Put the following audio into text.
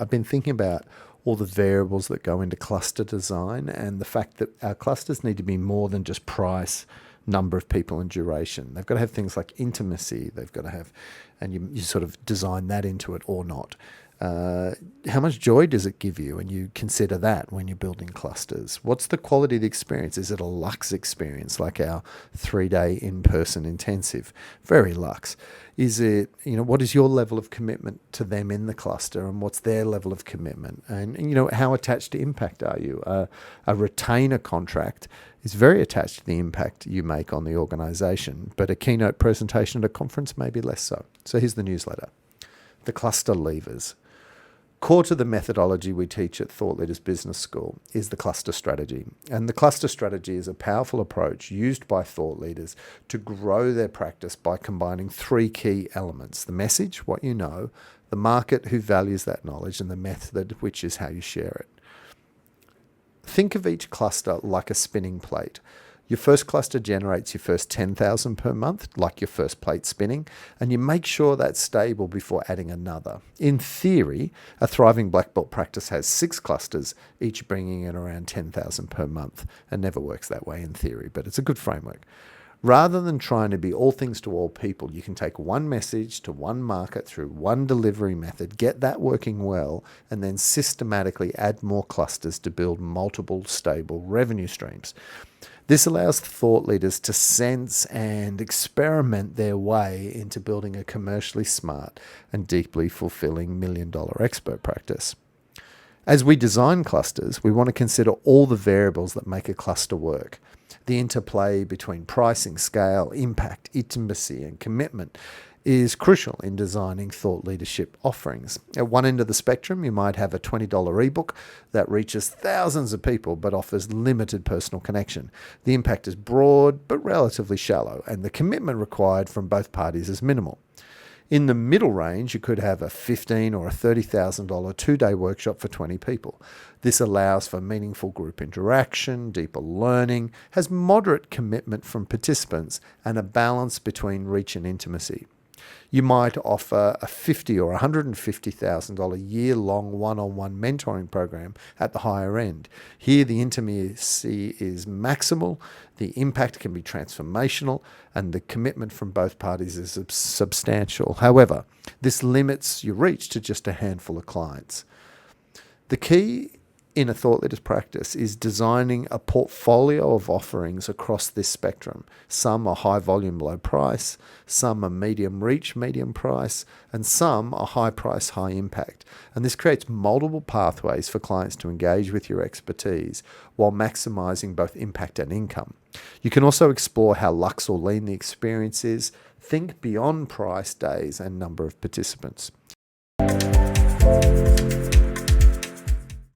I've been thinking about all the variables that go into cluster design and the fact that our clusters need to be more than just price, number of people, and duration. They've got to have things like intimacy. They've got to have, and you sort of design that into it or not. How much joy does it give you? And you consider that when you're building clusters. What's the quality of the experience? Is it a luxe experience like our 3-day in-person intensive? Very luxe. Is it, what is your level of commitment to them in the cluster, and what's their level of commitment? And how attached to impact are you? A retainer contract is very attached to the impact you make on the organization, but a keynote presentation at a conference may be less so. So here's the newsletter. The cluster levers. Core to the methodology we teach at Thought Leaders Business School is the cluster strategy. And the cluster strategy is a powerful approach used by thought leaders to grow their practice by combining 3 key elements: the message, what you know, the market, who values that knowledge, and the method, which is how you share it. Think of each cluster like a spinning plate. Your first cluster generates your first 10,000 per month, like your first plate spinning, and you make sure that's stable before adding another. In theory, a thriving black belt practice has 6 clusters, each bringing in around 10,000 per month. It never works that way in theory, but it's a good framework. Rather than trying to be all things to all people, you can take one message to one market through one delivery method, get that working well, and then systematically add more clusters to build multiple stable revenue streams. This allows thought leaders to sense and experiment their way into building a commercially smart and deeply fulfilling million-dollar expert practice. As we design clusters, we want to consider all the variables that make a cluster work. The interplay between pricing, scale, impact, intimacy, and commitment is crucial in designing thought leadership offerings. At one end of the spectrum, you might have a $20 ebook that reaches thousands of people but offers limited personal connection. The impact is broad but relatively shallow, and the commitment required from both parties is minimal. In the middle range, you could have a $15,000 or a $30,000 2-day workshop for 20 people. This allows for meaningful group interaction, deeper learning, has moderate commitment from participants, and a balance between reach and intimacy. You might offer a $50,000 or $150,000 year-long one-on-one mentoring program at the higher end. Here, the intimacy is maximal, the impact can be transformational, and the commitment from both parties is substantial. However, this limits your reach to just a handful of clients. The key in a thought leader's practice is designing a portfolio of offerings across this spectrum. Some are high volume, low price, some are medium reach, medium price, and some are high price, high impact. And this creates multiple pathways for clients to engage with your expertise while maximizing both impact and income. You can also explore how luxe or lean the experience is. Think beyond price, days, and number of participants.